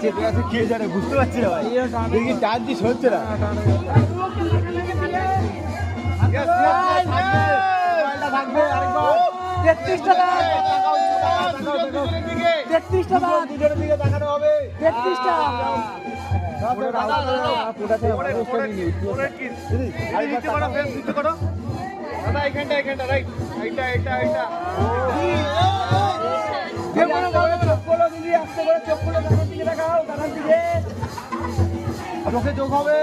চেপে আছে কে জানে, বুঝতে পারছি না ভাই। দেখি টানছিস হচ্ছে না। থাকবে আরেকবার 33টা দাঁত, 33টা দাঁত, দুজনের দিকে তাকানো হবে। 33টা। চোখে চোখ হবে।